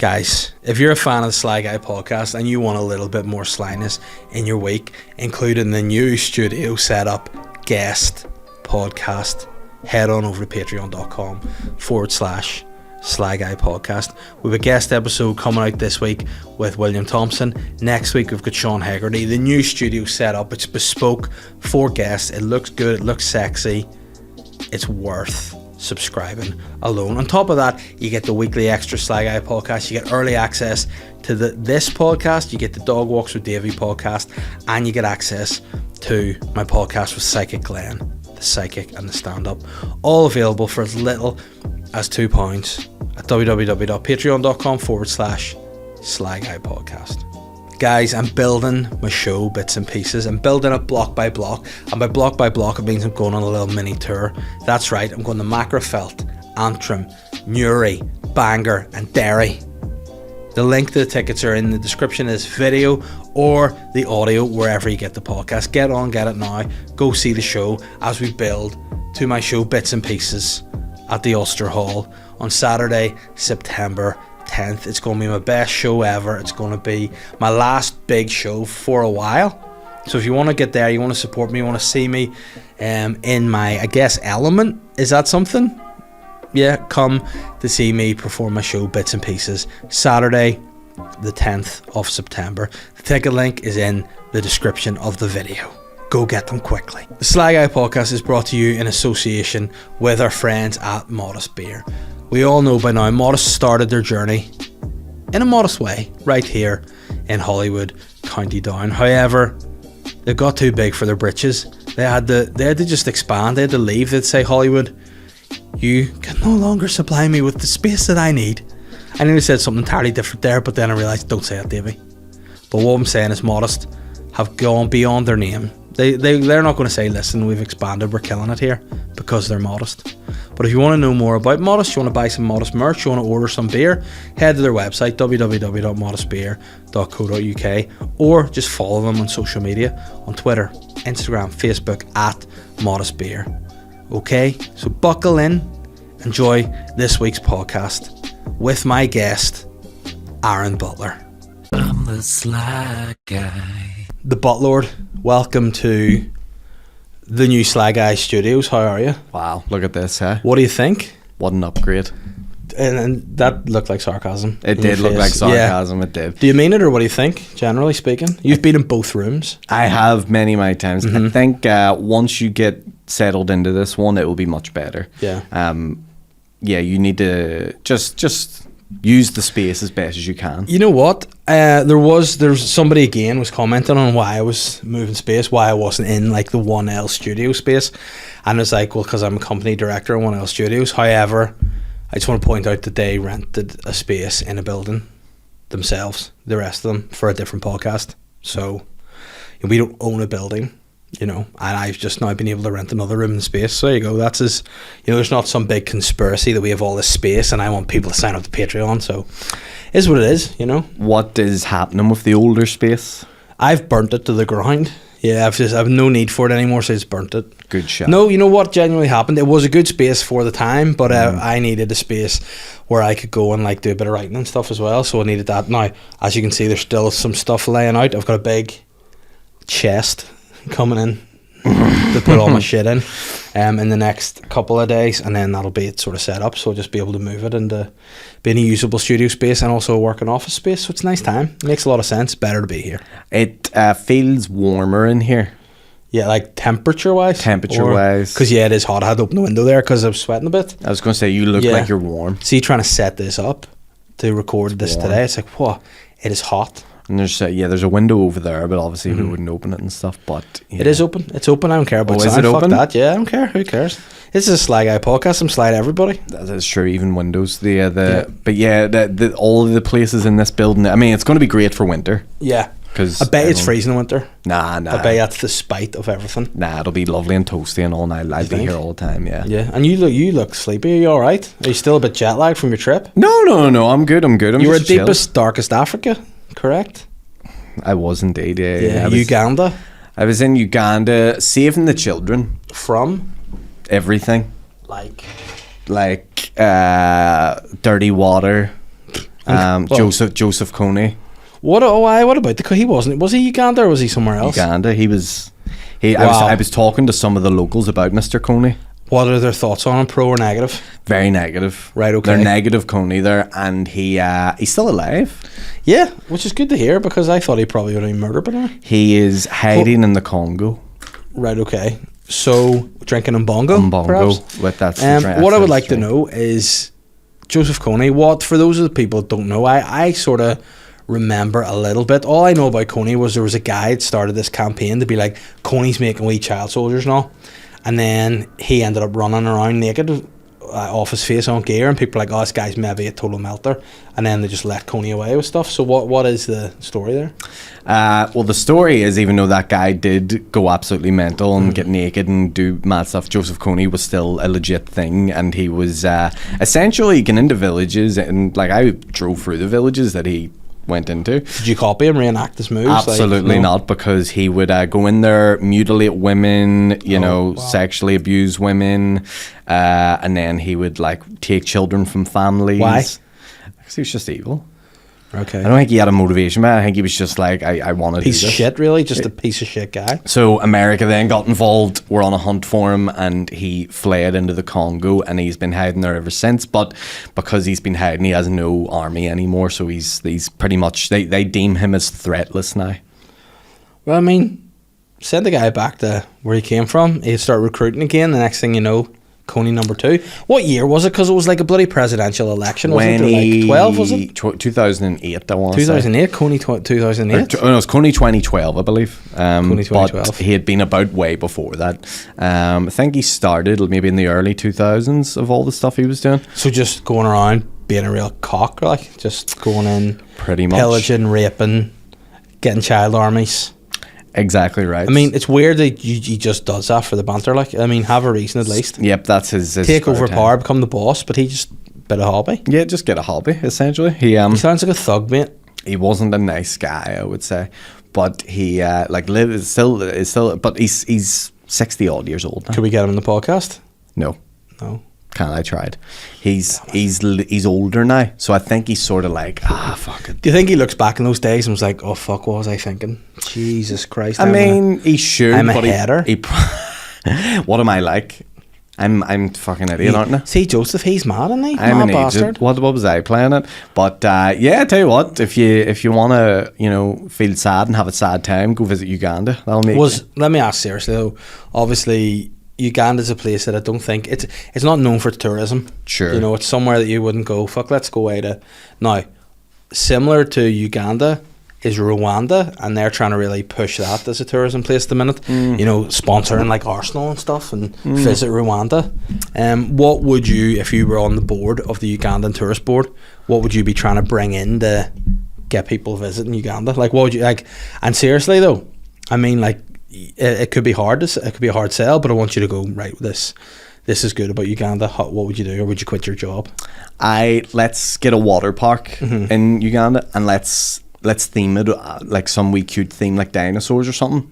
Guys, if you're a fan of the Sly Guy Podcast and you want a little bit more slyness in your week, including the new studio setup, guest podcast, head on over to patreon.com/Sly Guy Podcast. We have a guest episode coming out this week with William Thompson. Next week we've got Sean Hegarty. The new studio setup, it's bespoke for guests. It looks good, it looks sexy. It's worth subscribing alone. On top of that, you get the weekly extra Sly Guy Podcast. You get early access to this podcast. You get the Dog Walks with Davey podcast, and you get access to my podcast with Psychic Glenn, the psychic and the stand-up, all available for as little as £2 at www.patreon.com/Sly Guy Podcast. Guys, I'm building my show bits and pieces. I'm building it block by block, and by block it means I'm going on a little mini tour. That's right, I'm going to Macrofelt, Antrim, Newry, Bangor and Derry. The link to the tickets are in the description of this video or the audio wherever you get the podcast. Get on, get it now. Go see the show as we build to my show bits and pieces at the Ulster Hall on Saturday, September 10th. It's going to be my best show ever. It's going to be my last big show for a while. So if you want to get there, you want to support me, you want to see me in my, I guess, element. Is that something? Yeah, come to see me perform my show bits and pieces Saturday the 10th of September. The ticket link is in the description of the video. Go get them quickly. The Sly Guy Podcast is brought to you in association with our friends at Modest Beer. We all know by now Modest started their journey in a modest way right here in Hollywood, County Down. However, they got too big for their britches. They had to just expand. They had to leave. They'd say, Hollywood, you can no longer supply me with the space that I need. I nearly said something entirely different there, but then I realised, don't say it, Davey. But what I'm saying is Modest have gone beyond their name. They're not going to say, listen, we've expanded, we're killing it here, because they're Modest. But if you want to know more about Modest, you want to buy some Modest merch, you want to order some beer, head to their website, www.modestbeer.co.uk, or just follow them on social media, on Twitter, Instagram, Facebook, at Modest Beer. Okay, so buckle in, enjoy this week's podcast with my guest, Aaron Butler. I'm the Sly Guy. The Buttlord, welcome to the new Sly Guy Studios. How are you? Wow, look at this, huh? What do you think? What an upgrade. And that looked like sarcasm. It did look like sarcasm, yeah. It did. Do you mean it, or what do you think, generally speaking? You've been in both rooms. I have many times. Mm-hmm. I think once you get settled into this one, it will be much better. Yeah. Yeah, you need to just use the space as best as you can. You know what? There's somebody again was commenting on why I was moving space, why I wasn't in like the 1L studio space, and it's like, well, because I'm a company director in 1L Studios. However, I just want to point out that they rented a space in a building themselves, the rest of them, for a different podcast. So we don't own a building, you know, and I've just now been able to rent another room in space. So there you go. That's as, you know, there's not some big conspiracy that we have all this space and I want people to sign up to Patreon. So it is what it is, you know. What is happening with the older space? I've burnt it to the ground. Yeah, I've no need for it anymore, so it's burnt it. Good shot. No, you know what genuinely happened? It was a good space for the time, but I needed a space where I could go and like do a bit of writing and stuff as well. So I needed that. Now, as you can see, there's still some stuff laying out. I've got a big chest coming in to put all my shit in the next couple of days, and then that'll be it sort of set up, so I'll just be able to move it into being a usable studio space and also a working office space. So it's a nice time. It makes a lot of sense. Better to be here. It feels warmer in here. Yeah, like temperature wise, because yeah, it is hot. I had to open the window there because I was sweating a bit. I was going to say, you look like you're warm. See, trying to set this up to record this today, it's like, whoa, it is hot. And there's a window over there, but obviously we wouldn't open it and stuff. But it is open. It's open. I don't care about sound. Is it open? Fuck that. Yeah, I don't care. Who cares? This is a Sly Guy podcast. I'm Sly to everybody. That is true. Even windows. But all of the places in this building. I mean, it's going to be great for winter. Yeah. Because I bet it's freezing in winter. Nah. I bet that's the spite of everything. Nah, it'll be lovely and toasty and all night. I'll be here all the time. Yeah. Yeah. And you look sleepy. Are you all right? Are you still a bit jet lagged from your trip? No. I'm good. You were deepest, darkest Africa, correct? I was indeed, yeah. Uganda? I was in Uganda saving the children. From? Everything. Like dirty water, Well, Joseph Kony. What about was he Uganda or was he somewhere else? Uganda. Wow. I was talking to some of the locals about Mr. Kony. What are their thoughts on him, pro or negative? Very negative. Right, okay. They're negative Kony there, and he's still alive. Yeah, which is good to hear because I thought he probably would have been murdered by now. He is hiding in the Congo. Right, okay. So, drinking Mbongo, perhaps? With that. What I would like to know is, Joseph Kony, for those of the people that don't know, I sort of remember a little bit. All I know about Kony was there was a guy that started this campaign to be like, Kony's making wee child soldiers and all. And then he ended up running around naked off his face on gear, and people are like, oh, this guy's maybe a total melter. And then they just let Kony away with stuff. So what is the story there? Well, the story is, even though that guy did go absolutely mental and get naked and do mad stuff, Joseph Kony was still a legit thing, and he was essentially getting into villages, and like I drove through the villages that he went into. Did you copy him, reenact his moves? Absolutely not, because he would go in there, mutilate women, sexually abuse women, and then he would like take children from families. Why? Because he was just evil. Okay. I don't think he had a motivation, man. I think he was just like, I want to do this. Piece of shit, really? Just a piece of shit guy? So America then got involved. We're on a hunt for him, and he fled into the Congo, and he's been hiding there ever since. But because he's been hiding, he has no army anymore, so he's pretty much, they deem him as threatless now. Well, I mean, send the guy back to where he came from. He'd start recruiting again. The next thing you know, Kony number 2. What year was it? Because it was like a bloody presidential election, wasn't it? Like 12, was it? 2008, I want to say. 2008? Kony 2008? No, it was Kony 2012, I believe. Kony 2012. But he had been about way before that. I think he started maybe in the early 2000s of all the stuff he was doing. So just going around being a real cock, like just going in, pretty much pillaging, raping, getting child armies. Exactly right. I mean, it's weird that he just does that for the banter. Like, I mean, have a reason at least. Yep, that's his take over power, become the boss, but he just bit a hobby. Yeah, just get a hobby essentially. He sounds like a thug, mate. He wasn't a nice guy, I would say, but he is still. But he's 60 odd years old now. Could we get him on the podcast? No. Can I tried. He's older now, so I think he's sort of like, fuck it. Do you think he looks back in those days and was like, oh fuck, what was I thinking? Jesus Christ! I mean, he should. I'm a header. What am I like? I'm fucking idiot, aren't I? See, Joseph, he's mad, isn't he? I'm mad an bastard. agent. What was I playing it? But yeah, I tell you what, if you want to feel sad and have a sad time, go visit Uganda. That'll make. Let me ask seriously though. Obviously, Uganda's a place that I don't think it's not known for tourism. Sure. It's somewhere that you wouldn't go, fuck, let's go away to. Now, similar to Uganda is Rwanda, and they're trying to really push that as a tourism place at the minute. Sponsoring like Arsenal and stuff, and visit Rwanda. What would you, if you were on the board of the Ugandan Tourist Board, what would you be trying to bring in to get people visiting Uganda? Like, what would you like? And seriously though, I mean, like, it could be hard. It could be a hard sell, but I want you to go right. This is good about Uganda. What would you do, or would you quit your job? Let's get a water park in Uganda, and let's theme it like some wee cute theme, like dinosaurs or something.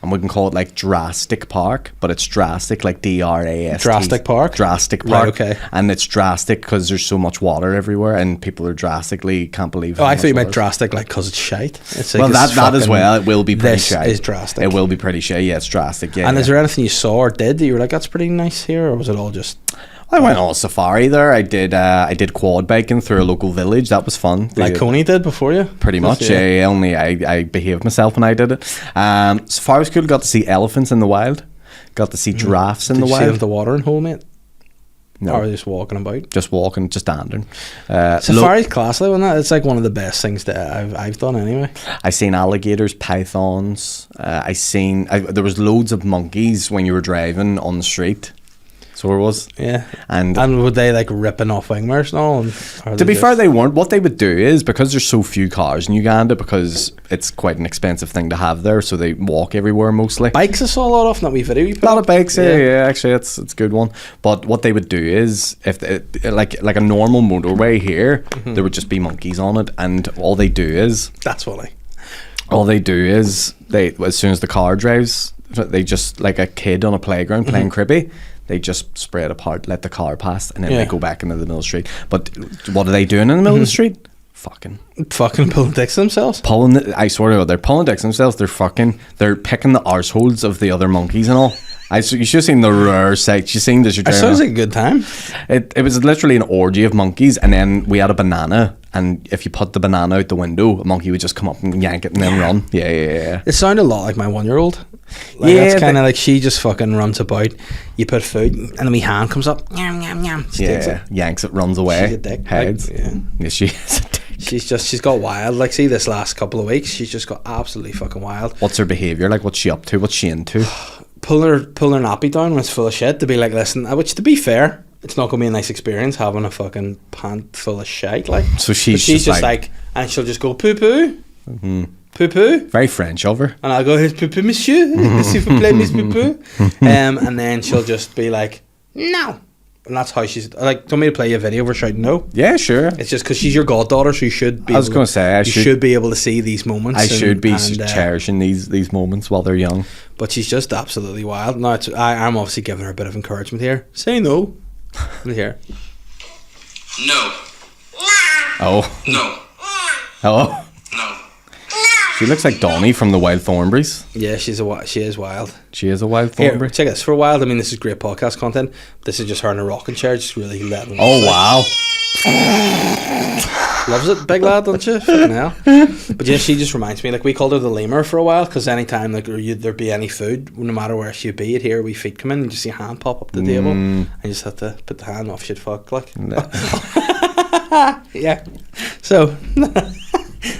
And we can call it like Drastic Park, but it's drastic, like DRAST. Drastic Park? Drastic Park. Right, okay. And it's drastic because there's so much water everywhere, and people are drastically can't believe I thought you meant drastic like because it's shite. It's like, well, that as well. It will be pretty shite. This is drastic. It will be pretty shite. Yeah, it's drastic. Yeah. And is there anything you saw or did that you were like, that's pretty nice here, or was it all just... I went on a safari there. I did quad biking through a local village. That was fun. Like Kony did before you? Pretty much. Yeah. I behaved myself when I did it. Safari was cool. Got to see elephants in the wild. Got to see giraffes in the wild. Did you see them at the watering hole, mate? No. Or were they just walking about? Just walking, just standing. Safari's class though, isn't it? It's like one of the best things that I've done anyway. I seen alligators, pythons. There was loads of monkeys when you were driving on the street. So it was. Yeah. And would they like ripping off wingers and all? To be fair, they weren't. What they would do is, because there's so few cars in Uganda, because it's quite an expensive thing to have there, so they walk everywhere mostly. Bikes I saw a lot of in that wee video you put a lot of bikes, yeah, actually it's a good one. But what they would do is, if they, like a normal motorway here, there would just be monkeys on it, and all they do is... That's funny. All they do is, as soon as the car drives, they just, like a kid on a playground playing cribbie, they just spread apart, let the car pass, and then they go back into the middle of the street. But what are they doing in the middle of the street? fucking pulling dicks themselves. I swear to God, they're pulling dicks themselves. They're picking the arseholes of the other monkeys and all. You should have seen the rare sight. You seen this? It sounds like a good time. It was literally an orgy of monkeys, and then we had a banana, and if you put the banana out the window, a monkey would just come up and yank it and then run. Yeah. It sounded a lot like my 1-year-old. Like, yeah, it's kind of like she just fucking runs about. You put food, and then my hand comes up. Yum, yum, yum. She takes it. Yanks it, runs away. She's a dick. Heads. Like, yeah, she is a dick. She's got wild. Like, see, this last couple of weeks, she's just got absolutely fucking wild. What's her behaviour? Like, what's she up to? What's she into? Pull her nappy down when it's full of shit to be like, listen, which to be fair, it's not going to be a nice experience having a fucking pant full of shit. Like, so she's just like, and she'll just go poo poo. Mm-hmm. Poo poo. Very French of her. And I'll go, here's poo poo, monsieur. S'il vous plaît, miss poo poo. And then she'll just be like, no. And that's how she's like. Do you want me to play you a video of her shouting no? Yeah, sure. It's just because she's your goddaughter, so you should be. I was going to say, you should be able to see these moments. I should be cherishing these moments while they're young. But she's just absolutely wild. Now, I'm obviously giving her a bit of encouragement here. Say no. Here. No. Oh. No. Oh. No. She looks like Donnie from the Wild Thornberrys. Yeah, she is wild. She is a Wild Thornberry. Check this. For Wild, I mean, this is great podcast content. This is just her in a rocking chair, just really letting. Oh, wow. Loves it, big lad, don't you? Fucking hell. But yeah, she just reminds me, like, we called her the lemur for a while, because anytime like there'd be any food, no matter where she'd be, you'd hear wee feet come in and just see a hand pop up the table, and you just have to put the hand off, she'd fuck, like. No. Yeah. So,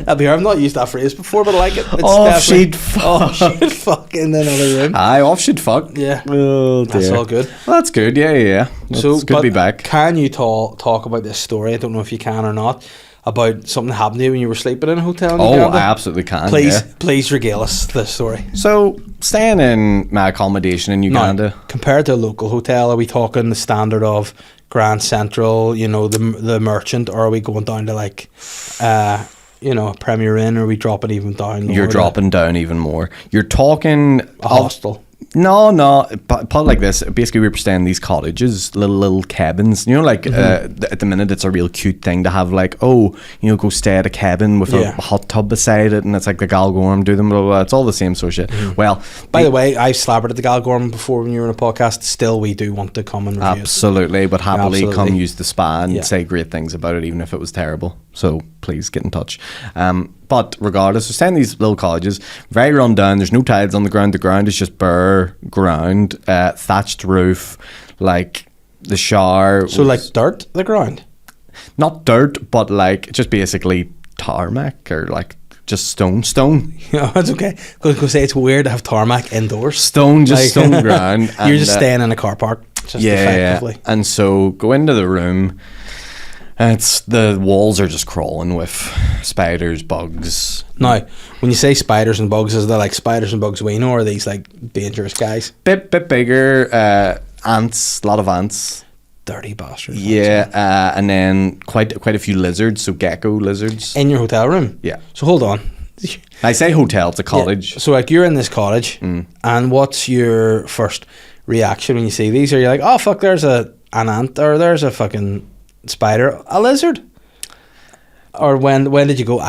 I'll be here. I've not used that phrase before, but I like it. It's she'd fuck. Oh, she'd fuck in another room. Aye, off she'd fuck. Yeah. Oh, dear. That's all good. Well, that's good, yeah. So, it's good to be back. Can you talk about this story? I don't know if you can or not. About something happened to you when you were sleeping in a hotel in Uganda. I absolutely can. Please regale us this story. So, staying in my accommodation in Uganda. Now, compared to a local hotel, are we talking the standard of Grand Central, you know, the Merchant, or are we going down to like, you know, Premier Inn, or are we dropping even down? You're dropping down even more. You're talking a hostel. No. Put it like this. Basically, we were staying in these cottages, little cabins. You know, like at the minute, it's a real cute thing to have. Like, oh, you know, go stay at a cabin with a hot tub beside it, and it's like the Galgorm do them. Blah, blah, blah. It's all the same sort of shit. Mm-hmm. Well, by the way, I've slabbered at the Galgorm before when you were in a podcast. Still, we do want to come and review absolutely, but happily come use the spa and say great things about it, even if it was terrible. So please get in touch. But regardless, we're staying in these little cottages, very run down. There's no tiles on the ground. The ground is just bare ground, thatched roof, like the shower. So like dirt, the ground? Not dirt, but like just basically tarmac or like just stone. Yeah, that's okay. Because say it's weird to have tarmac indoors. Stone ground. You're just staying in a car park. Just effectively. And so go into the room. The walls are just crawling with spiders, bugs. Now, when you say spiders and bugs, is there like spiders and bugs we know, or are these like dangerous guys? Bit bigger, ants, a lot of ants. Dirty bastards. Yeah, and then quite a few lizards, so gecko lizards. In your hotel room? Yeah. So hold on. I say hotel, it's a cottage. Yeah. So like you're in this cottage, and what's your first reaction when you see these? Are you like, oh fuck, there's an ant, or there's a fucking spider, a lizard? Or when did you go,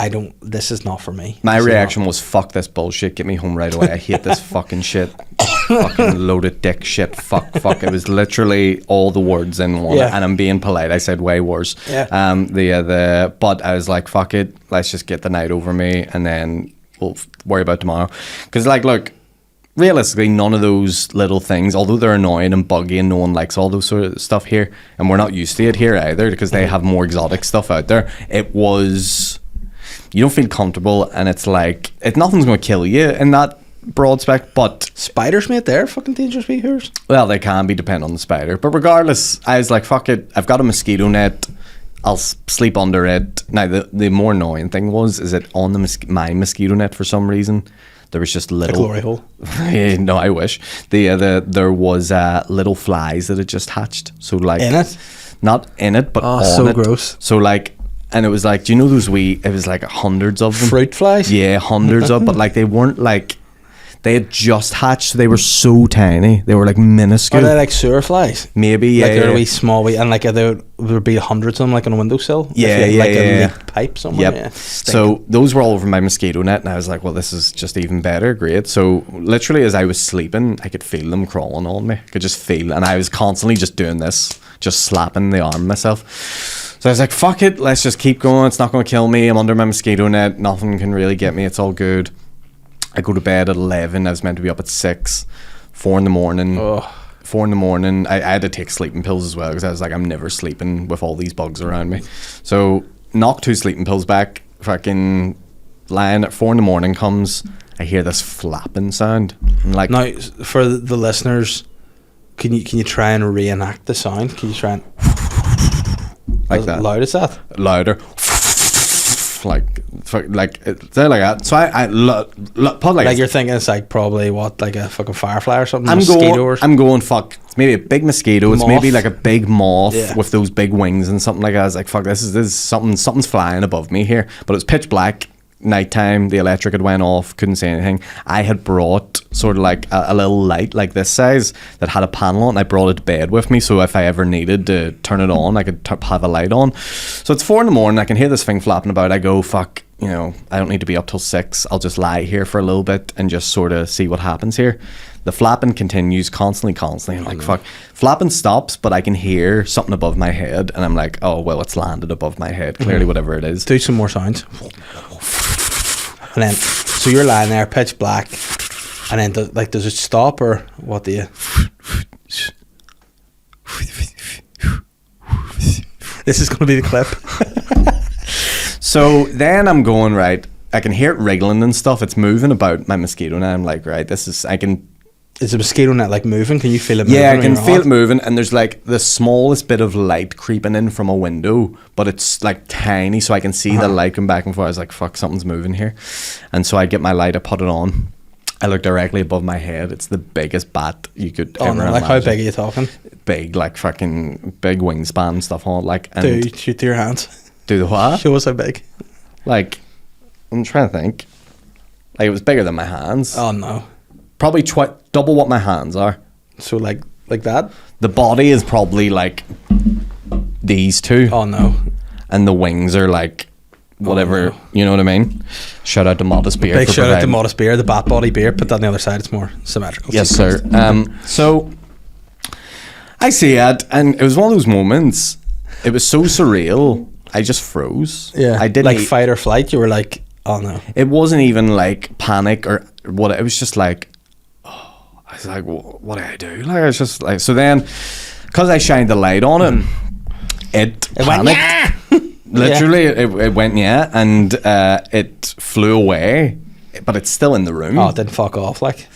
this is not for me? My reaction was, fuck this bullshit, get me home right away. I hate this fucking shit. Fucking loaded dick shit. Fuck. It was literally all the words in one. And I'm being polite. I said way worse. Yeah. But I was like, fuck it, let's just get the night over me and then we'll worry about tomorrow. Because like, look, realistically, none of those little things, although they're annoying and buggy and no one likes all those sort of stuff here, and we're not used to it here either because they have more exotic stuff out there, you don't feel comfortable, and it's like, nothing's going to kill you in that broad spec, but... Spiders, mate, they're fucking dangerous behaviors. Well, they can be, depending on the spider. But regardless, I was like, fuck it, I've got a mosquito net, I'll sleep under it. Now, the more annoying thing is that on my mosquito net, for some reason, there was just little... A glory hole. No, I wish. There was little flies that had just hatched. So like... In it? Not in it, but on so it. Gross. So like... And it was like, do you know those it was like hundreds of them? Fruit flies? Yeah, hundreds of, but like they weren't like... They had just hatched, so they were so tiny. They were like minuscule. Are they like sewer flies? Maybe, yeah. Like they're yeah. wee small wee, and like there would be hundreds of them like on a windowsill. Yeah, If you had, yeah, like yeah. a leak pipe somewhere. Yep. Yeah. So those were all over my mosquito net, and I was like, well, this is just even better. Great. So literally as I was sleeping, I could feel them crawling on me. I could just feel, and I was constantly just doing this, just slapping the arm myself. So I was like, fuck it, let's just keep going. It's not going to kill me. I'm under my mosquito net. Nothing can really get me. It's all good. I go to bed at 11. I was meant to be up at 6. 4 in the morning. Ugh. 4 in the morning. I had to take sleeping pills as well because I was like, I'm never sleeping with all these bugs around me. So knock 2 sleeping pills back. Fucking lying at 4 in the morning comes. I hear this flapping sound. I'm like, Now, for the listeners, can you try and reenact the sound? Can you try and like as that. loud as that? Louder. like they're like that. So I put Like you're thinking it's like probably what, like a fucking firefly or something? I'm going fuck. It's maybe a big mosquito. It's Moth. maybe like a big moth Yeah. with those big wings and something like that. I was like, fuck, this is something's flying above me here. But it was pitch black. Nighttime, the electric had went off, couldn't see anything. I had brought sort of like a little light like this size that had a panel on. I brought it to bed with me, so if I ever needed to turn it on, I could have a light on. So it's 4 in the morning, I can hear this thing flapping about. I go, fuck, you know, I don't need to be up till 6. I'll just lie here for a little bit and just sort of see what happens here. The flapping continues constantly. I'm like, fuck. Flapping stops, but I can hear something above my head, and I'm like, oh, well, it's landed above my head. Clearly, whatever it is. Do some more sounds. And then, so you're lying there, pitch black, and then does it stop, or what do you? This is going to be the clip. So then I'm going, right, I can hear it wriggling and stuff. It's moving about my mosquito net. I'm like, right, is the mosquito net like moving? Can you feel it moving? Yeah, I can feel it moving, and there's like the smallest bit of light creeping in from a window, but it's like tiny, so I can see the light come back and forth. I was like, fuck, something's moving here. And so I get my light, I put it on. I look directly above my head. It's the biggest bat you could ever no, like imagine. how big are you talking? Big, like fucking big wingspan and stuff on it. Like, and Do shoot to your hands. do the what? Show us how big. Like, I'm trying to think. Like, it was bigger than my hands. Oh no. Probably double what my hands are. So like that? The body is probably like these two. Oh no. And the wings are like whatever, no. you know what I mean? Shout out to Modest Beer. Big for shout out to providing- Modest Beer, the Bat Body beer. Put that on the other side, it's more symmetrical. Yes, sir. So I see it, and it was one of those moments. It was so surreal. I just froze. Yeah. I didn't like fight or flight. You were like, oh no. It wasn't even like panic or what. It was just like, I was like, what do I do? Like, I was just like, so then, because I shined the light on it, it went, panicked. yeah! Literally, it went, yeah, and it flew away, but it's still in the room. Oh, it didn't fuck off, like.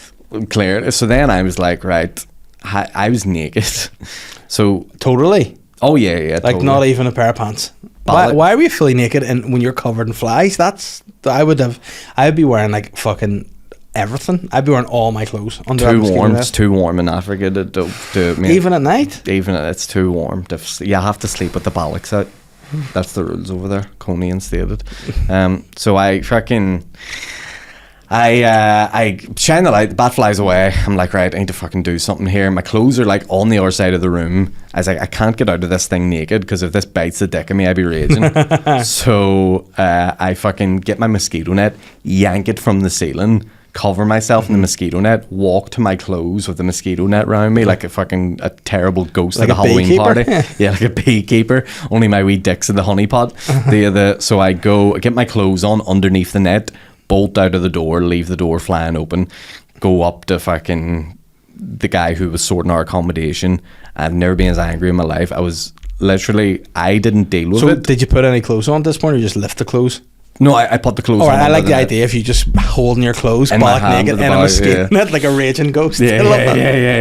Clear. So then I was like, right, I was naked. So, Totally. oh yeah, Like totally. not even a pair of pants. Ballot. Why are we fully naked and when you're covered in flies? I'd be wearing like fucking everything. I'd be wearing all my clothes under that Too mosquito warm. net. It's too warm in Africa to do it, mate. Even at night. Even it's too warm. You have to sleep with the ballocks out. That's the rules over there. Kony instated. So I fucking I shine the light. The bat flies away. I'm like, right, I need to fucking do something here. My clothes are like on the other side of the room. I was like, I can't get out of this thing naked because if this bites the dick of me, I'd be raging. So I fucking get my mosquito net, yank it from the ceiling, cover myself in the mosquito net, walk to my clothes with the mosquito net around me like a terrible ghost Like at a a Halloween beekeeper? party. Yeah, like a beekeeper. Only my wee dick's in the honey pot. So I get my clothes on underneath the net, bolt out of the door, leave the door flying open, go up to fucking the guy who was sorting our accommodation. I've never been as angry in my life. I didn't deal with So it. did you put any clothes on at this point or you just lift the clothes? No, I put the clothes on. Alright, I under like the net. idea if you just holding your clothes In my back hand naked at in the a back, mosquito yeah. net like a raging ghost. I love that.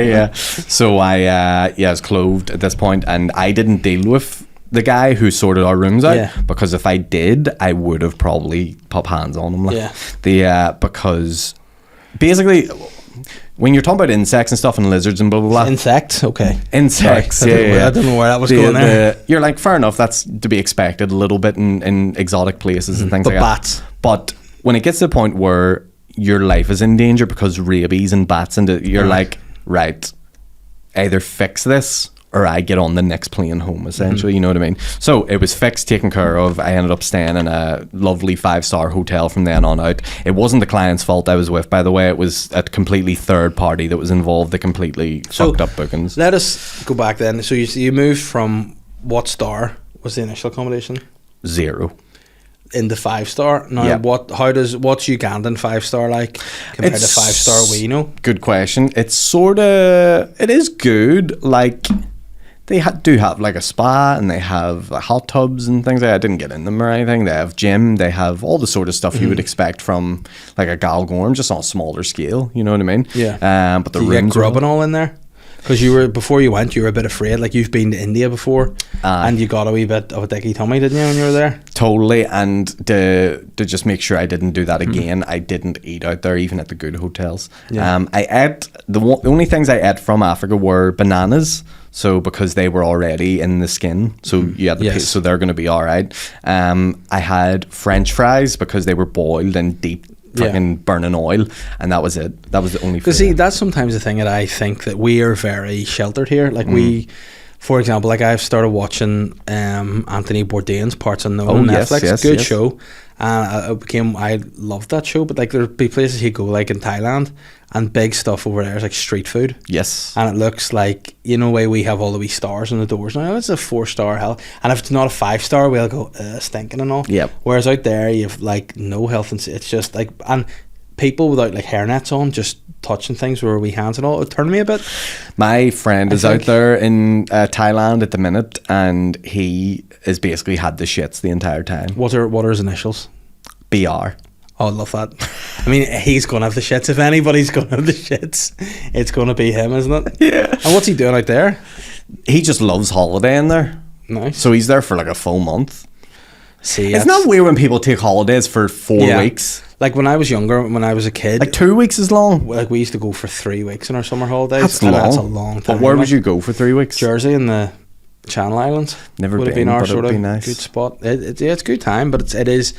Yeah. So I was clothed at this point, and I didn't deal with the guy who sorted our rooms out, Yeah. because if I did, I would have probably put hands on him. Like. Yeah. Because basically, when you're talking about insects and stuff and lizards and blah blah blah, Insects? Okay. insects, Sorry, I don't know where that was going there. You're like, fair enough, that's to be expected a little bit in exotic places and things But like bats. that. But when it gets to the point where your life is in danger because rabies and bats, and you're like, right, either fix this or I get on the next plane home, essentially. You know what I mean? So it was fixed, taken care of. I ended up staying in a lovely 5-star hotel from then on out. It wasn't the client's fault I was with, by the way. It was a completely third party that was involved. They completely fucked up bookings. Let us go back then. So you moved from what star was the initial accommodation? 0. Into 5-star. Now, Yep. what's Ugandan 5-star like compared to 5-star we know? Good question. It's sort of, it is good. Like, they do have like a spa, and they have hot tubs and things like that. I didn't get in them or anything. They have gym. They have all the sort of stuff you would expect from like a Galgorm, just on a smaller scale. You know what I mean? Yeah. But the Do you get rooms grub and all in there? Because before you went, you were a bit afraid. Like, you've been to India before, and you got a wee bit of a dicky tummy, didn't you, when you were there? Totally. And to just make sure I didn't do that again, I didn't eat out there, even at the good hotels. Yeah. I ate the only things I ate from Africa were bananas. So because they were already in the skin, so you had the so they're going to be all right. I had French fries because they were boiled in deep fucking burning oil, and that was it. That was the only food. Because see, that's sometimes the thing that I think that we are very sheltered here. Like we, for example, like I've started watching Anthony Bourdain's Parts Unknown on Netflix. Good show. And I loved that show, but like there'd be places he'd go, like in Thailand, and big stuff over there is like street food. Yes. And it looks like, you know, way we have all the wee stars on the doors now, it's a 4-star hell. And if it's not a 5-star, we'll go stinking and all. Yep. Whereas out there, you've like no health, and it's just like, and people without like hairnets on, just touching things with our wee hands and all, it turned me a bit. My friend is out there in Thailand at the minute, and he has basically had the shits the entire time. What are his initials? BR. Oh, I love that. I mean, he's going to have the shits. If anybody's going to have the shits, it's going to be him, isn't it? Yeah. And what's he doing out there? He just loves holidaying there. Nice. So he's there for like a full month. See, It's not weird when people take holidays for 4 weeks. Like when I was younger, when I was a kid, Like 2 weeks is long. like we used to go for 3 weeks in our summer holidays. That's and long. That's a long time. But where would like you go for 3 weeks? Jersey and the Channel Islands. Never would have been, been our but it sort would of be nice. good spot. It's a good time, but it is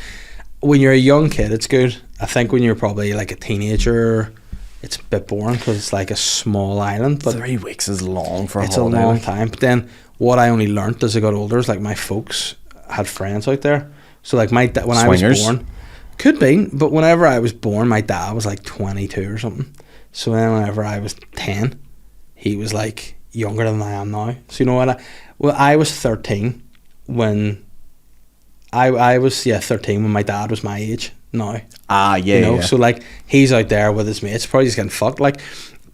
when you're a young kid, it's good. I think when you're probably like a teenager, it's a bit boring because it's like a small island. But 3 weeks is long for a it's holiday. a long like. time. But then what I only learnt as I got older is like my folks had friends out there. So like my dad, when Swingers? I was born, could be, but whenever I was born, my dad was like 22 or something. So then whenever I was 10, he was like younger than I am now. So you know what? I was 13 when I was 13 when my dad was my age now. Yeah, You know, yeah. so like he's out there with his mates, probably just getting fucked, like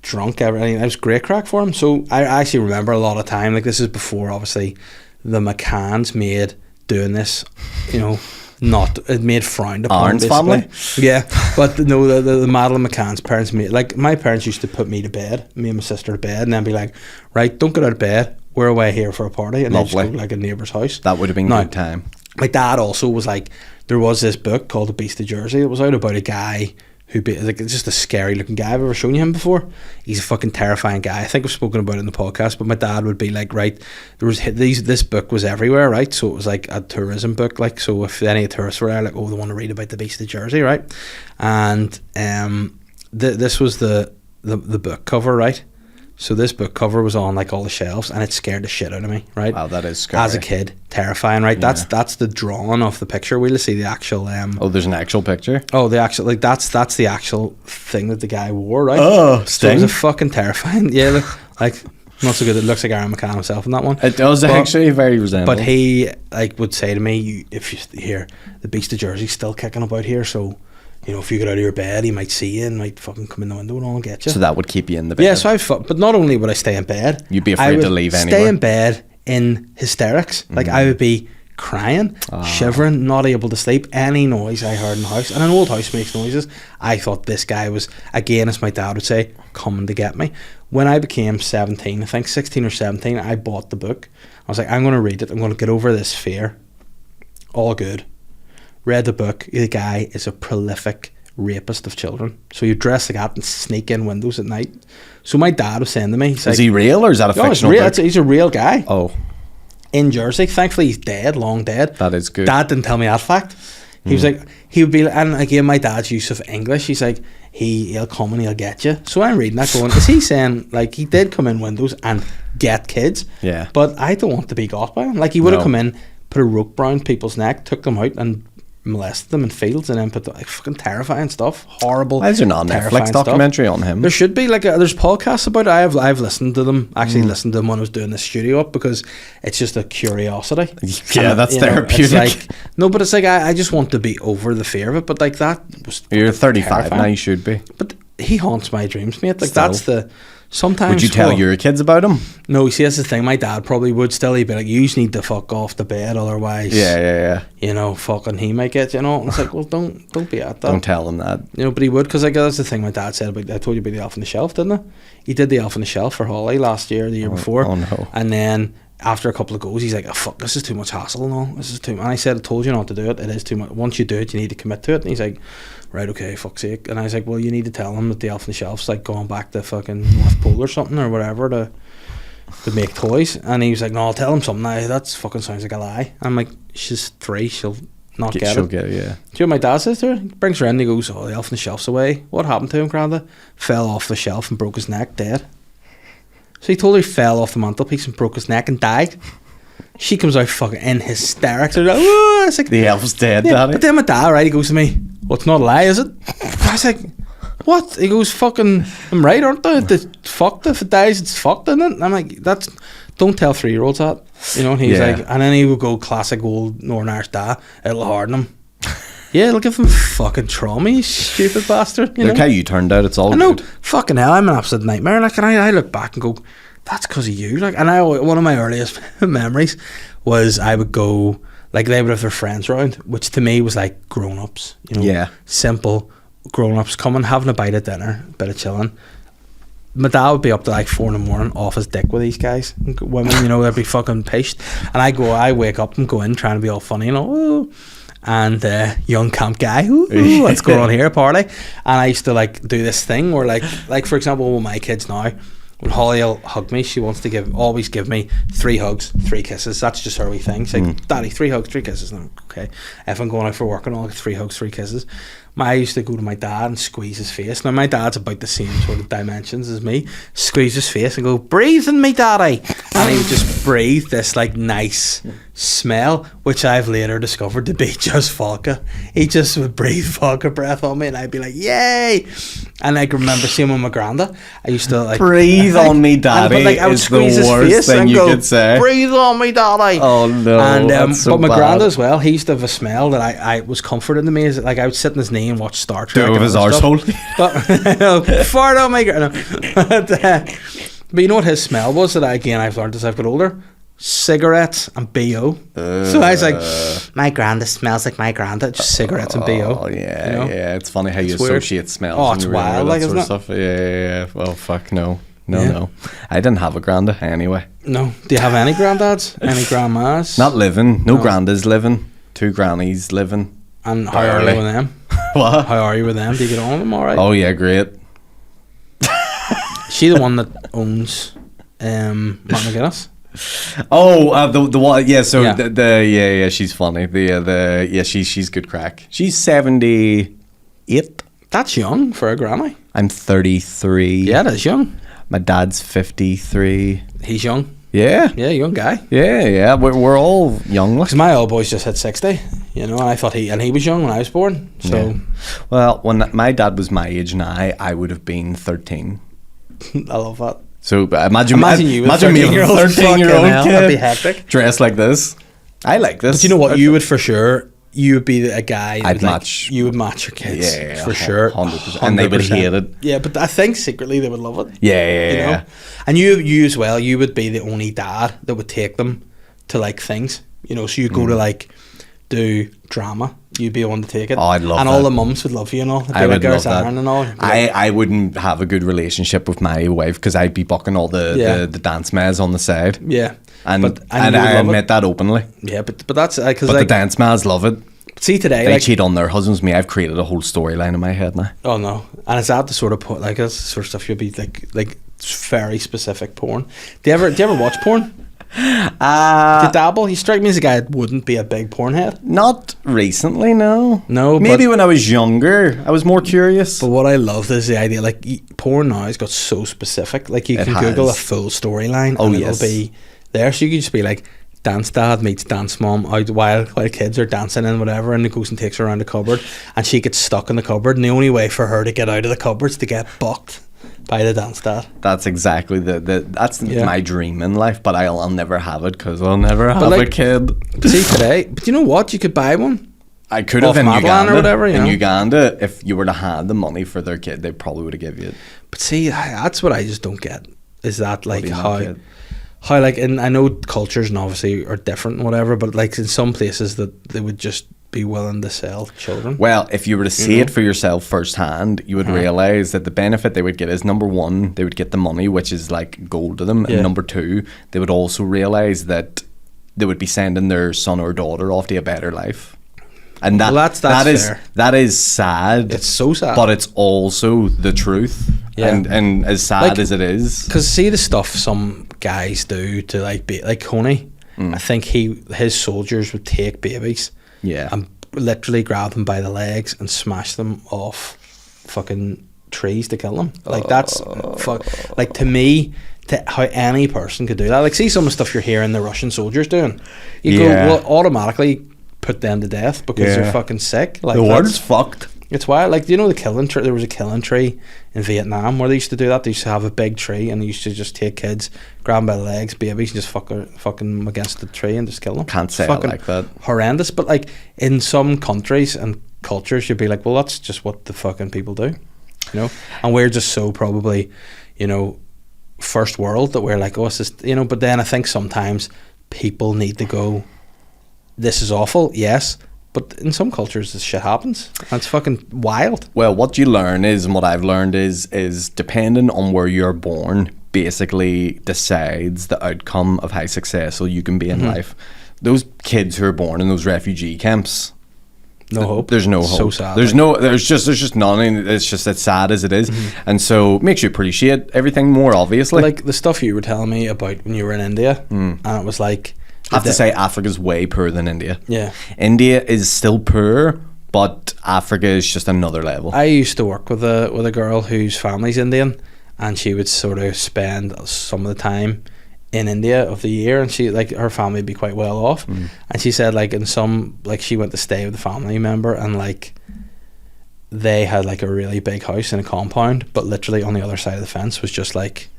drunk, everything. It was great crack for him. So I actually remember a lot of time. Like this is before obviously the McCanns made doing this, you know, it made frowned upon. Arn's basically. family? Yeah, but no, the Madeline McCann's parents made, like my parents used to put me to bed, me and my sister to bed, and then be like, right, don't get out of bed, we're away here for a party, and then just Lovely. go to like a neighbour's house. That would have been Now, good time. My dad also was like, there was this book called The Beast of Jersey. It was out about a guy who like, it's just a scary looking guy. I've ever shown you him before. He's a fucking terrifying guy. I think I've spoken about it in the podcast, but my dad would be like, right, there was this book was everywhere, right? So it was like a tourism book, like, so if any tourists were there, like, oh, they want to read about the Beast of Jersey, right? And this was the book cover, right? So this book cover was on like all the shelves, and it scared the shit out of me, right? Wow, that is scary. As a kid, terrifying, right? Yeah. That's the drawing of the picture. We'll see the actual. Oh, there's an actual picture? Oh, the actual, like that's the actual thing that the guy wore, right? Oh, so it sting. was a fucking terrifying. Yeah, like not so good. It looks like Aaron McCann himself in that one. It does actually very resemble. But he like would say to me, if you hear the Beast of Jersey's still kicking about here, so you know if you get out of your bed, he might see you and might fucking come in the window and all and get you. So that would keep you in the bed. Yeah, so but not only would I stay in bed, You'd be I afraid would to leave stay anywhere. in bed in hysterics. Like I would be crying, shivering, not able to sleep. Any noise I heard in the house, and an old house makes noises. I thought this guy was, again, as my dad would say, coming to get me. When I became 17, I think 16 or 17, I bought the book. I was like, I'm going to read it. I'm going to get over this fear. All good. Read the book. The guy is a prolific rapist of children. So you dress like that and sneak in windows at night. So my dad was saying to me, Is he real or is that a no, it's fictional real. book? He's a real guy. Oh, In Jersey. Thankfully he's dead, long dead. that is good. Dad didn't tell me that fact. He was like, he would be, and again, my dad's use of English, he's like, he'll come and he'll get you. So I'm reading that going, is he saying, like, he did come in windows and get kids? Yeah. But I don't want to be got by him. Like, he would have come in, put a rope round people's neck, took them out and molested them in fields, and then put like fucking terrifying stuff. Horrible. Why is there not a Netflix documentary on him? There should be, like, there's podcasts about it. I've listened to them. Actually listened to them when I was doing the studio up, because it's just a curiosity. Yeah, and, that's therapeutic. It's like, no, but it's like I just want to be over the fear of it. But like that was, you're 35 terrifying. now. You should be. But he haunts my dreams, mate. Like Still. that's the. Sometimes would you tell your kids about him? No, see, that's the thing. My dad probably would still. He'd be like, "You just need to fuck off the bed, otherwise, yeah. You know, fucking he might get, you know." And it's like, well, don't be at that. Don't tell him that. You know, but he would, because like that's the thing my dad said about. I told you about the Elf on the Shelf, didn't I? He did the Elf on the Shelf for Holly last year, the year before. Oh no! And then after a couple of goes, he's like, "Oh fuck, this is too much hassle. No, this is too." And I said, "I told you not to do it. It is too much. Once you do it, you need to commit to it." And he's like, right, okay, fuck's sake. And I was like, well, you need to tell him that the Elf on the Shelf's like going back to fucking North Pole or something or whatever to make toys. And he was like, no, I'll tell him something now. That's fucking sounds like a lie. I'm like, she's 3, she'll not get it. She'll get it, yeah. Do you know what my dad says to her? He brings her in and he goes, oh, the Elf on the Shelf's away. What happened to him, Granda? Fell off the shelf and broke his neck, dead. So he told her he fell off the mantelpiece and broke his neck and died. She comes out fucking in hysterics. Like, oh, it's like, the elf's dead, yeah, Daddy. But then my dad, right, he goes to me, well, it's not a lie, is it? I was like, what? He goes, fucking, I'm right, aren't I? It's fucked. If it dies, it's fucked, isn't it? I'm like, don't tell 3-year-olds that. You know, and he's like, and then he would go classic old Northern Irish dad, it'll harden him. Yeah, it'll give him fucking trauma, you stupid bastard. You Look know? how you turned out, it's all I know, good. fucking hell, I'm an absolute nightmare. Like, and I look back and go, that's because of you. Like, and one of my earliest memories was I would go, like, they would have their friends around, which to me was like grown-ups, you know, Yeah. simple grown-ups coming, having a bite at dinner, a bit of chilling. My dad would be up to like 4 a.m. off his dick with these guys, women, you know, they'd be fucking pissed. And I wake up and go in trying to be all funny, you know, ooh, and young camp guy, ooh, what's going on here, party? And I used to like do this thing where like for example, with my kids now, when Holly will hug me, she wants to always give me 3 hugs, 3 kisses. That's just her wee thing. She's like, Daddy, 3 hugs, 3 kisses. And I'm okay. If I'm going out for work and all, 3 hugs, 3 kisses. I used to go to my dad and squeeze his face. Now my dad's about the same sort of dimensions as me. Squeeze his face and go, breathe in me, Daddy. And he would just breathe this like nice smell, which I've later discovered to be just vodka. He just would breathe vodka breath on me, and I'd be like, yay. And I can remember seeing with my granda, I used to like, breathe on me, Daddy, but, I would is the squeeze his worst face thing and you go, could say. breathe on me, Daddy. Oh no, and that's so but my bad. granda as well, he used to have a smell that I was comforting to me. Is like I would sit in his knee and watch Star Trek. Do it with his arsehole. But fart on my granda. But you know what his smell was that I've learned as I've got older? Cigarettes and BO. So I was like, my granda smells like my granda, just cigarettes and BO. Oh yeah, you know? yeah. It's funny how you weird. associate smells. Oh, when it's you remember wild, that like, sort isn't of it? stuff. Yeah. Well, fuck no. Yeah. I didn't have a granda anyway. No. Do you have any granddads? Any grandmas? Not living. No No. grandas living. 2 grannies living. And how are you with them? What? How are you with them? Do you get on with them all right? Oh yeah, great. She the one that owns Martin McGuinness? Oh, the one. Yeah. So Yeah. yeah. She's funny. She's good crack. She's 78. That's young for a granny. I'm 33. Yeah, that's young. My dad's 53. He's young. Yeah. Yeah, young guy. Yeah. We're all young. Because my old boy's just hit 60, you know, and I thought he was young when I was born. So, Yeah. Well, when my dad was my age now, I would have been 13. I love that. So imagine you with imagine me with a 13-year-old 13-year-old fucking hell, that'd be kid hectic. dressed like this. I like this. But you know what? You would for sure. You would be a guy. I'd that, match. You would match your kids. Yeah, for sure. 100%. And they would hate it. Yeah, but I think secretly they would love it. Yeah. You know? And you as well. You would be the only dad that would take them to like things. You know, so you go to like do drama. You'd be the one to take it. Oh, I'd love and that. all the mums would love you and all. It'd be I like would love Gareth that. Aaron and all. I wouldn't have a good relationship with my wife because I'd be bucking all the dance mez on the side. Yeah. And you would I love it. admit that openly. Yeah, but that's because But like the dance mez love it. see today They like, cheat on their husbands. Me, I've created a whole storyline in my head now. oh no, and is that the sort of that's the sort of stuff you'll be like it's very specific porn. Do you ever watch porn? To dabble, you strike me as a guy that wouldn't be a big pornhead. Not recently, no. No, maybe when I was younger, I was more curious. But what I love is the idea, like, porn now has got so specific. Like, you can Google a full storyline, and it'll be there. So you could just be like, dance dad meets dance mom out while kids are dancing and whatever, and it goes and takes her around the cupboard, and she gets stuck in the cupboard, and the only way for her to get out of the cupboard is to get bucked by the dance dad. That's exactly that's my dream in life, but I'll never have it because I'll never have a kid. See, today, but you know what? You could buy one. I could have in Uganda or whatever. In Uganda, if you were to have the money for their kid, they probably would have given you it. But see, that's what I just don't get. Is that like how like, and I know cultures and obviously are different and whatever, but like in some places that they would just be willing to sell children. Well, if you were to see it for yourself firsthand, you would realize that the benefit they would get is, number one, they would get the money, which is like gold to them, and number two, they would also realize that they would be sending their son or daughter off to a better life. And that's fair. That is sad. It's so sad, but it's also the truth. Yeah. And as sad as it is, because see the stuff some guys do to like be like Kony. I think his soldiers would take babies, and literally grab them by the legs and smash them off fucking trees to kill them. Like that's like, to me, how any person could do that. Like, see some of the stuff you're hearing the Russian soldiers doing. You go, well, automatically put them to death because they're fucking sick. Like, the world's fucked. It's wild. Like, do you know the killing tree? There was a killing tree in Vietnam where they used to do that. They used to have a big tree and they used to just take kids, grab them by the legs, babies, and just fucking them against the tree and just kill them. Can't say it like that. Horrendous. But like in some countries and cultures, you'd be like, well, that's just what the fucking people do, you know. And we're just so probably, you know, first world that we're like, oh, it's just, you know. But then I think sometimes people need to go, this is awful, yes. But in some cultures, this shit happens. And it's fucking wild. Well, what you learn is, and what I've learned is depending on where you're born, basically decides the outcome of how successful you can be in life. Those kids who are born in those refugee camps, no hope. There's no hope. So sad. There's just none. It's just as sad as it is, and so it makes you appreciate everything more. Obviously, like the stuff you were telling me about when you were in India, and it was like, I have to say, Africa's way poorer than India. Yeah. India is still poor, but Africa is just another level. I used to work with a girl whose family's Indian, and she would sort of spend some of the time in India of the year, and she, like, her family would be quite well off. And she said, like, in some, like, she went to stay with a family member, and like they had like a really big house in a compound, but literally on the other side of the fence was just like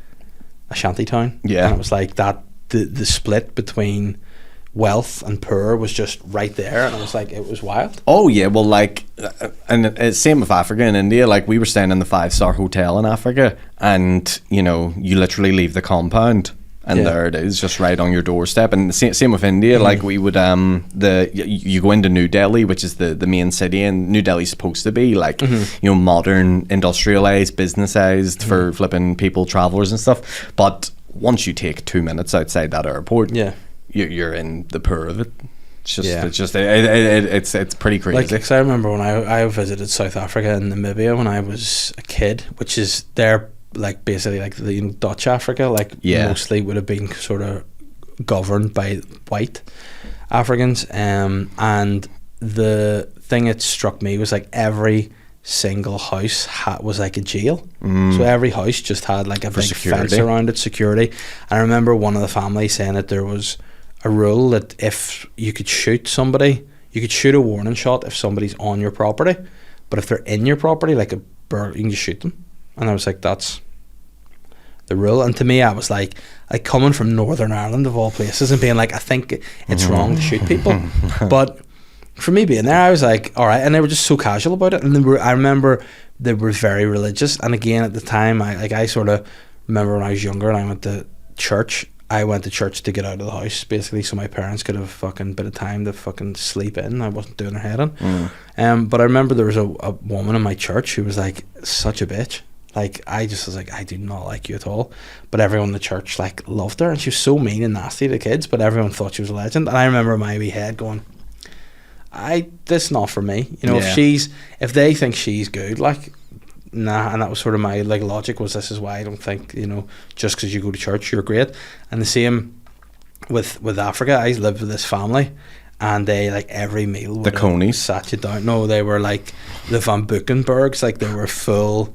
a shanty town. Yeah. And it was like that. The split between wealth and poor was just right there, and it was like, it was wild. Oh yeah, well, like, and same with Africa and India. Like, we were staying in the 5-star hotel in Africa, and you know, you literally leave the compound and there it is, just right on your doorstep. And same with India. Like, we would you go into New Delhi, which is the main city, and New Delhi's supposed to be like, you know, modern, industrialized, businessized for flipping people, travelers and stuff. But once you take 2 minutes outside that airport, you're in the poor of it. It's just it's pretty crazy. Like, cause I remember when I visited South Africa and Namibia when I was a kid, which is there, like, basically like the, you know, Dutch Africa, like mostly would have been sort of governed by white Africans, and the thing that struck me was like every single house was like a jail. So every house just had like a big fence around it, security. And I remember one of the families saying that there was a rule that if you could shoot somebody, you could shoot a warning shot if somebody's on your property, but if they're in your property, like a bird, you can just shoot them. And I was like, that's the rule. And to me, I was like coming from Northern Ireland of all places and being like, I think it's wrong to shoot people. But for me being there, I was like, all right. And they were just so casual about it. And I remember they were very religious. And again, at the time, I sort of remember when I was younger and I went to church. I went to church to get out of the house, basically, so my parents could have fucking bit of time to fucking sleep in. I wasn't doing their head in. But I remember there was a woman in my church who was like such a bitch. Like, I just was like, I do not like you at all. But everyone in the church like loved her, and she was so mean and nasty to the kids, but everyone thought she was a legend. And I remember my wee head going, this is not for me. You know, if they think she's good, like, nah. And that was sort of my like logic, was this is why I don't think, you know, just because you go to church you're great. And the same with Africa, I lived with this family, and they like every meal. The Konys sat you down. No, they were like the Van Buchenbergs. Like they were full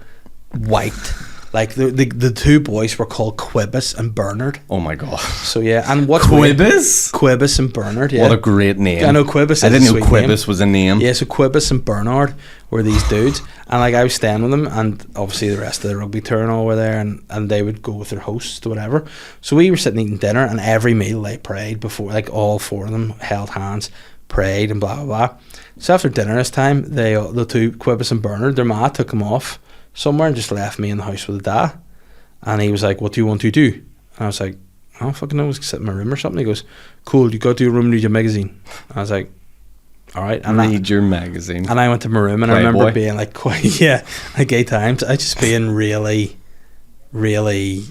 white. Like the two boys were called Quibus and Bernard. Oh my god. So yeah, and what's Quibus? Quibus and Bernard. Yeah. What a great name. I know Quibus. I didn't know Quibus name. was a name. Yeah, so Quibus and Bernard were these dudes, and like I was staying with them, and obviously the rest of the rugby tour and all were there, and they would go with their hosts or whatever. So we were sitting eating dinner, and every meal they prayed before, like all four of them held hands, prayed, and blah blah blah. So after dinner this time, the two Quibus and Bernard, their ma took them off somewhere and just left me in the house with the dad. And he was like, "What do you want to do?" And I was like, "I don't fucking know, I was sit in my room or something." He goes, "Cool, you go to your room and read your magazine." I was like, "All right." And read your magazine. And I went to my room, and I remember being like, quite, yeah, like gay times. I just being really, really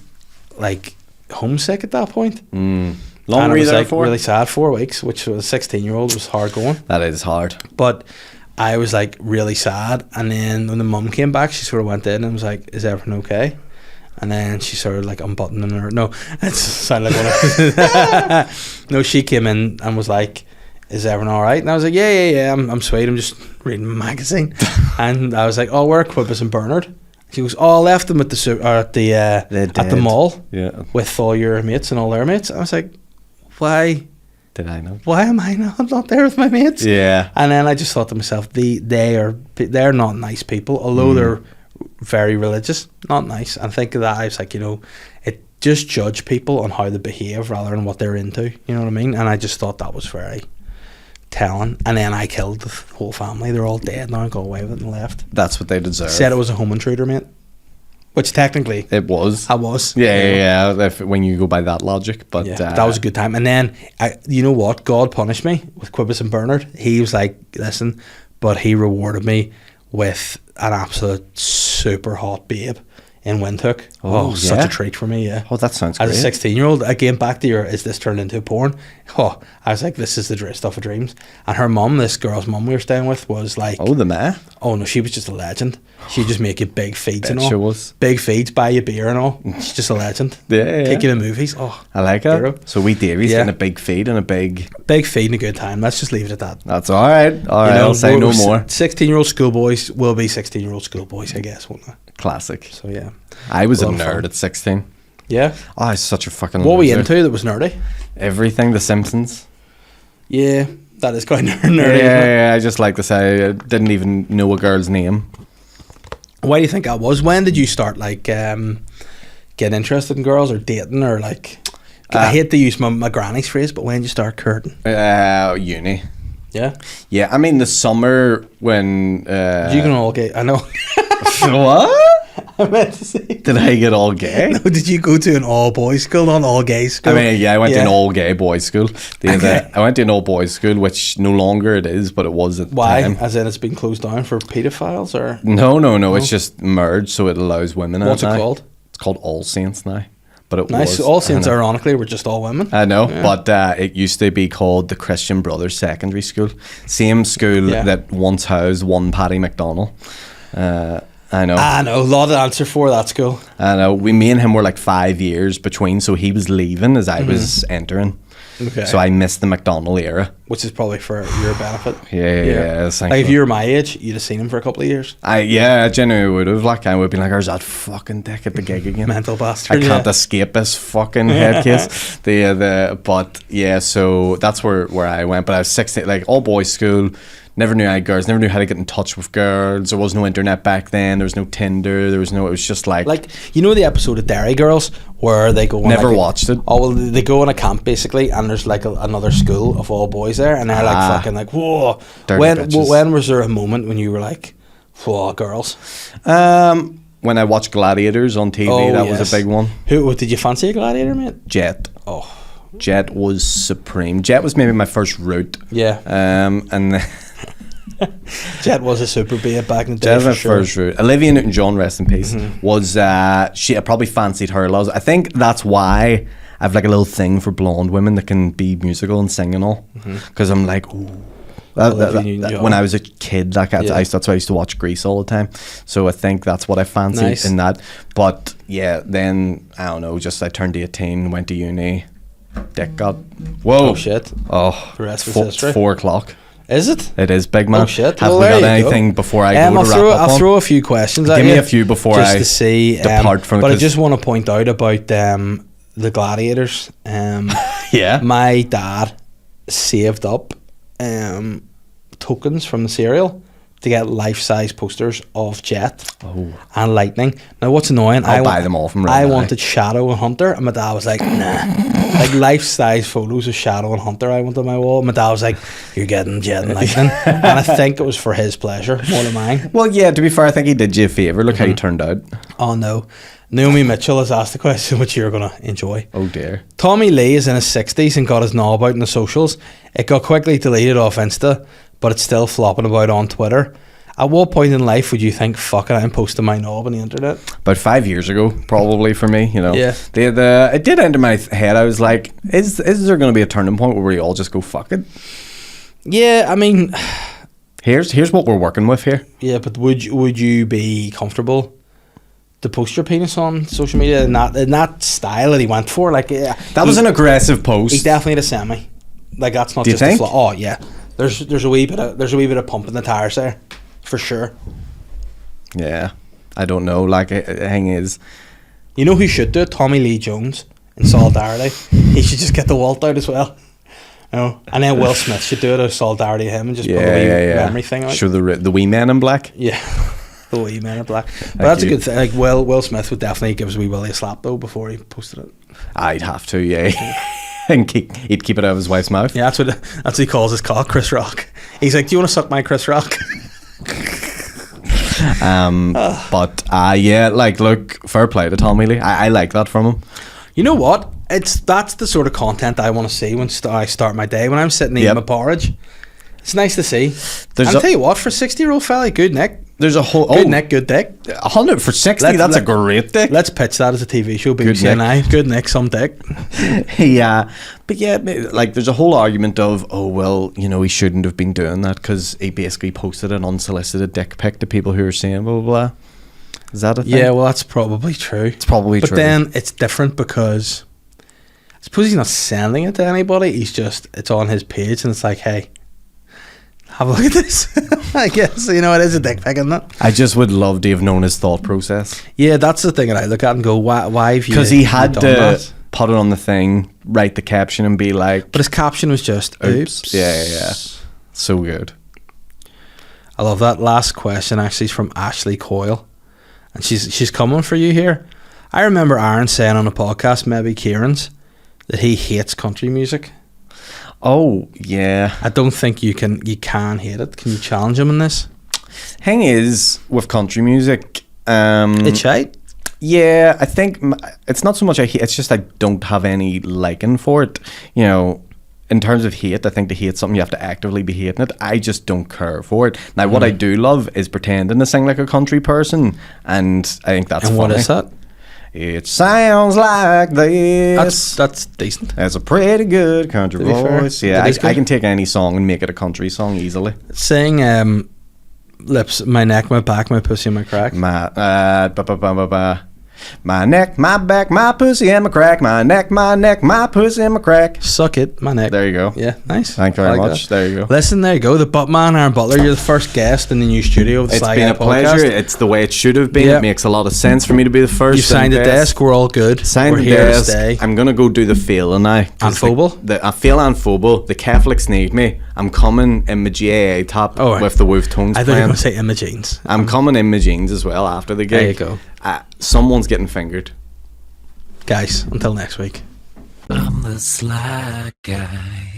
like homesick at that point. Long and were it you was there like for? really sad. 4 weeks, which was a 16-year-old was hard going. That is hard. But I was like really sad, and then when the mum came back, she sort of went in and was like, "Is everything okay?" And then she started like unbuttoning her. No, it sounded like one of no, she came in and was like, "Is everything all right?" And I was like, "Yeah, I'm sweet. I'm just reading a magazine." And I was like, "Oh, where are Quibus and Bernard?" She goes, "Oh, I left them at the mall with all your mates and all their mates." I was like, "Why? Did I know? Why am I not there with my mates?" Yeah. And then I just thought to myself, they're not nice people, although they're very religious, not nice. And think of that, I was like, it just judge people on how they behave rather than what they're into, you know what I mean? And I just thought that was very telling. And then I killed the whole family. They're all dead now and got away with it and left. That's what they deserve. Said it was a home intruder, mate. Which technically it was. I was. Yeah. When you go by that logic, but yeah, that was a good time. And then you know what? God punished me with Quibus and Bernard. He was like, "Listen," but he rewarded me with an absolute super hot babe in Windhoek. Oh, such a treat for me. Yeah. Oh, that sounds great. As a 16-year-old, again, back to your, is this turned into porn? Oh, I was like, this is the stuff of dreams. And her mum, this girl's mum we were staying with, was like, oh, the ma? Oh no, she was just a legend. She'd just make you big feeds and all. She was. Big feeds, buy you beer and all. She's just a legend. Yeah. Take you to movies. Oh, I like it. So we Davies getting a big feed and a big feed and a good time. Let's just leave it at that. That's all right. All right, I'll say no more. 16-year-old schoolboys will be 16-year-old schoolboys, I guess, won't they? Classic. So yeah. I was a nerd at 16. Yeah. Oh, I was such a fucking What were you into that was nerdy? Everything. The Simpsons. Yeah, that is quite nerdy. Yeah, I just like to say I didn't even know a girl's name. Why do you think that was? When did you start like getting interested in girls or dating or like? I hate to use my granny's phrase, but when did you start courting? Uni. Yeah. Yeah, I mean the summer when. You can all get. I know. What? I meant to say. Did I get all gay? No, did you go to an all boys school, not an all gay school? I mean, yeah, I went to an all gay boys school. I went to an all boys school, which no longer it is, but it was at the time. Why? As in it's been closed down for paedophiles or? No. It's just merged, so it allows women. What's it called? It's called All Saints now. But it nice. was. All Saints, ironically, were just all women. I know, but it used to be called the Christian Brothers Secondary School. Same school that once housed one Paddy McDonnell. I know. A lot to answer for that school. I know. Me and him were like 5 years between, so he was leaving as I was entering. Okay. So I missed the McDonnell era. Which is probably for your benefit. Yeah. Like if you were my age, you'd have seen him for a couple of years. I genuinely would have. Like I would be like, "There's that fucking dick at the gig again." Mental bastard. I can't escape this fucking head case. But yeah, so that's where I went. But I was 16, like all boys school. Never knew I had girls. Never knew how to get in touch with girls. There was no internet back then. There was no Tinder. It was just like you know the episode of Derry Girls where they go on never watched it. Oh well, they go on a camp basically, and there's like another school of all boys there, and they're like fucking like whoa. When was there a moment when you were like, whoa, girls? When I watched Gladiators on TV, that was a big one. Who did you fancy a gladiator, mate? Jet. Oh, Jet was supreme. Jet was maybe my first route. Yeah. And. Jet was a super babe back in the day. Jet was my first route. Olivia Newton-John, rest in peace, was she? I probably fancied her loads. I think that's why I've like a little thing for blonde women that can be musical and sing and all. Because I'm like, ooh. When I was a kid, that's why I used to watch Grease all the time. So I think that's what I fancied in that. But yeah, then I don't know. Just I turned 18, went to uni. dick got... Whoa. Oh shit. Oh, The rest it's was history. 4 o'clock. Is it? It is, big man. Oh shit. Have Well, we there got you go. anything before I go to wrap up I'll on? throw a few questions at Give you. me a few before just I to see, depart from it. But I 'cause- just want to point out about the gladiators. Yeah. My dad saved up tokens from the cereal to get life-size posters of Jet and Lightning. Now, what's annoying? I'll buy them all from right I now. wanted Shadow and Hunter, and my dad was like, "Nah." Like life-size photos of Shadow and Hunter, I wanted on my wall. My dad was like, "You're getting Jet and Lightning," and I think it was for his pleasure more than mine. Well, yeah, to be fair, I think he did you a favour. Look how you turned out. Oh no. Naomi Mitchell has asked the question which you're going to enjoy. Oh, dear. Tommy Lee is in his 60s and got his knob out in the socials. It got quickly deleted off Insta, but it's still flopping about on Twitter. At what point in life would you think, fuck it, I'm posting my knob on the internet? About 5 years ago, probably, for me, you know. Yeah. It did enter my head. I was like, is there going to be a turning point where we all just go, fuck it? Yeah, I mean, Here's what we're working with here. yeah, but would you be comfortable to post your penis on social media in that style that he went for? Like, yeah, That was an aggressive he post. definitely had a semi. Like, that's not Do you just a think? flaw. Oh yeah, there's a wee bit of pump in the tires there, for sure. Yeah. I don't know. Like, the thing is, You know who should do it? Tommy Lee Jones, in solidarity. He should just get the Walt out as well. You know? And then Will Smith should do it as solidarity to him and just put a wee memory thing out. Show the wee man in black. Yeah. The wee man in black. But that's you. a good thing. Like, Will Smith would definitely give his wee Willie a slap though before he posted it. I'd have to, yeah. And he'd keep it out of his wife's mouth. Yeah, that's what he calls his cock, Chris Rock. He's like, "Do you want to suck my Chris Rock?" But yeah, like, look, fair play to Tommy Lee. I like that from him. You know what? That's the sort of content I want to see when I start my day. When I'm sitting eating Yep. my porridge, it's nice to see. There's I'll tell you what, for a 60-year-old fella, good Nick. There's a whole Good Nick, good dick. 100 for 60. Let's- That's a let- great dick. Let's pitch that as a TV show. Good BBC and I. Nick. Good Nick, some dick. Yeah, but yeah, like, there's a whole argument of, oh well, you know, he shouldn't have been doing that because he basically posted an unsolicited dick pic to people who are saying blah blah blah. Is that a thing? Yeah, well, that's probably true. It's probably But true. then it's different because I suppose he's not sending it to anybody. It's on his page and it's like, hey, have a look at this. I guess, you know, it is a dick pic, isn't it? I just would love to have known his thought process, Yeah, that's the thing that I look at and go, why have you? because he had done to that? put it on the thing, write the caption, and be like, But his caption was just, oops. Yeah. So good. I love that. Last question actually is from Ashley Coyle. And she's coming for you here. I remember Aaron saying on a podcast, maybe Kieran's, that he hates country music. Oh yeah. I don't think you can hate it. Can you challenge him in this? Thing is, with country music, It's shite. yeah, I think it's not so much I hate. It's just I don't have any liking for it. You know, in terms of hate, I think to hate something you have to actively be hating it. I just don't care for it. Now, what I do love is pretending to sing like a country person, and I think that's And funny. what is that? It sounds like this. That's decent. That's a pretty good country To be fair, voice. Yeah, it is I good. can take any song and make it a country song easily. Sing lips, my neck, my back, my pussy, my crack. My neck, my back, my pussy, and my crack. My neck, my pussy, and my crack. Suck it, my neck. There you go. Yeah, nice. Thank you I very like much. that. There you go. Listen, there you go. The Buttman, Aaron Butler. You're the first guest in the new studio of the It's Sly been Guy a pleasure. Podcast. It's the way it should have been. Yeah. It makes a lot of sense for me to be the first. You signed a and desk. We're all good. Signed We're the here desk. to stay. I'm gonna go do the failing now. And Phobal? I feel and Phobal. The Catholics need me. I'm coming in my GAA top Oh, right. with the Wolf Tones I thought you were playing. going to say Imogines. I'm coming in my jeans as well after the gig. There you go. Someone's getting fingered. Guys, until next week. I'm the Sly Guy.